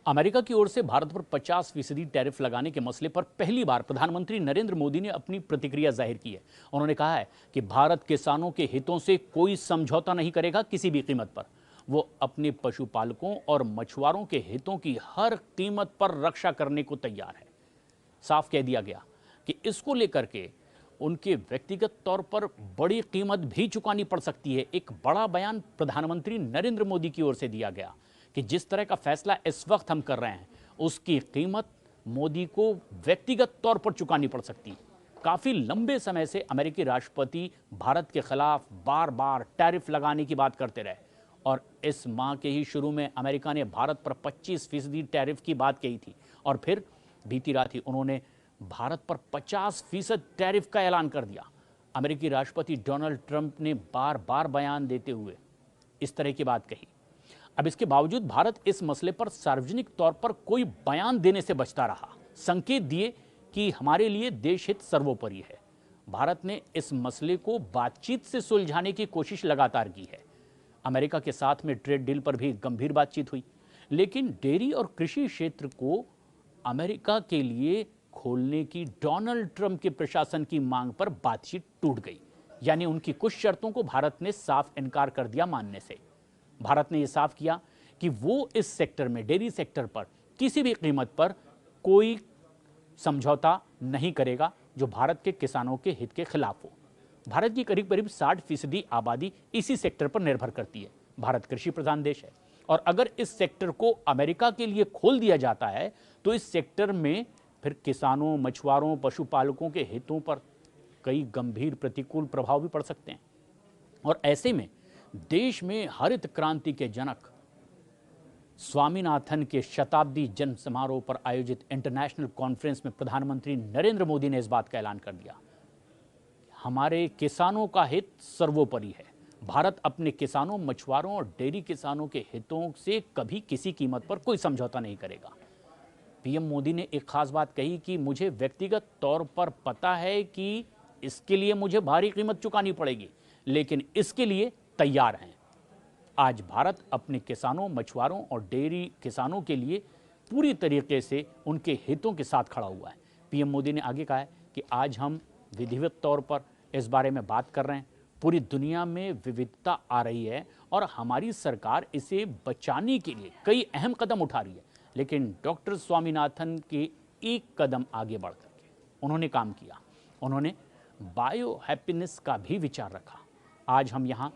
America की ओर से भारत पर 50% टैरिफ लगाने के मसले पर पहली बार प्रधानमंत्री नरेंद्र मोदी ने अपनी प्रतिक्रिया जाहिर की है। उन्होंने कहा है कि भारत किसानों के हितों से कोई समझौता नहीं करेगा किसी भी कीमत पर। वो अपने पशुपालकों और मछुआरों के हितों की हर कीमत पर रक्षा करने को तैयार है। साफ कह दिया गया कि इसको लेकर के उनके व्यक्तिगत तौर पर बड़ी कीमत भी चुकानी पड़ सकती है। एक बड़ा बयान प्रधानमंत्री नरेंद्र मोदी की ओर से दिया गया कि जिस तरह का फैसला इस वक्त हम कर रहे हैं उसकी कीमत मोदी को व्यक्तिगत तौर पर चुकानी पड़ सकती है। काफी लंबे समय से अमेरिकी राष्ट्रपति भारत के खिलाफ बार बार टैरिफ लगाने की बात करते रहे और इस माह के ही शुरू में अमेरिका ने भारत पर 25% टैरिफ की बात कही थी और फिर बीती रात ही उन्होंने भारत पर 50% टैरिफ का ऐलान कर दिया। अमेरिकी राष्ट्रपति डोनाल्ड ट्रंप ने बार बार बयान देते हुए इस तरह की बात कही। अब इसके बावजूद भारत इस मसले पर सार्वजनिक तौर पर कोई बयान देने से बचता रहा, संकेत दिए कि हमारे लिए देश हित सर्वोपरि है। भारत ने इस मसले को बातचीत से सुलझाने की कोशिश लगातार की है। अमेरिका के साथ में ट्रेड डील पर भी गंभीर बातचीत हुई, लेकिन डेयरी और कृषि क्षेत्र को अमेरिका के लिए खोलने की डोनाल्ड ट्रंप के प्रशासन की मांग पर बातचीत टूट गई। यानी उनकी कुछ शर्तों को भारत ने साफ इनकार कर दिया मानने से। भारत ने यह साफ किया कि वो इस सेक्टर में, डेयरी सेक्टर पर किसी भी कीमत पर कोई समझौता नहीं करेगा जो भारत के किसानों के हित के खिलाफ हो। भारत की करीब करीब 60% आबादी इसी सेक्टर पर निर्भर करती है। भारत कृषि प्रधान देश है और अगर इस सेक्टर को अमेरिका के लिए खोल दिया जाता है तो इस सेक्टर में फिर किसानों, मछुआरों, पशुपालकों के हितों पर कई गंभीर प्रतिकूल प्रभाव भी पड़ सकते हैं। और ऐसे में देश में हरित क्रांति के जनक स्वामीनाथन के शताब्दी जन्म समारोह पर आयोजित इंटरनेशनल कॉन्फ्रेंस में प्रधानमंत्री नरेंद्र मोदी ने इस बात का ऐलान कर दिया। हमारे किसानों का हित सर्वोपरि है। भारत अपने किसानों, मछुआरों और डेयरी किसानों के हितों से कभी किसी कीमत पर कोई समझौता नहीं करेगा। पीएम मोदी ने एक खास बात कही कि मुझे व्यक्तिगत तौर पर पता है कि इसके लिए मुझे भारी कीमत चुकानी पड़ेगी, लेकिन इसके लिए तैयार हैं। आज भारत अपने किसानों, मछुआरों और डेयरी किसानों के लिए पूरी तरीके से उनके हितों के साथ खड़ा हुआ है। पीएम मोदी ने आगे कहा है कि आज हम विधिवत तौर पर इस बारे में बात कर रहे हैं। पूरी दुनिया में विविधता आ रही है और हमारी सरकार इसे बचाने के लिए कई अहम कदम उठा रही है, लेकिन डॉक्टर स्वामीनाथन के एक कदम आगे बढ़ करके उन्होंने काम किया। उन्होंने बायो हैप्पीनेस का भी विचार रखा। आज हम यहाँ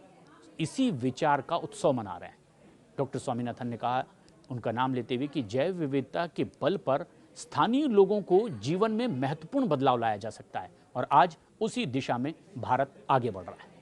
इसी विचार का उत्सव मना रहे हैं। डॉक्टर स्वामीनाथन ने कहा, उनका नाम लेते हुए, कि जैव विविधता के बल पर स्थानीय लोगों को जीवन में महत्वपूर्ण बदलाव लाया जा सकता है और आज उसी दिशा में भारत आगे बढ़ रहा है।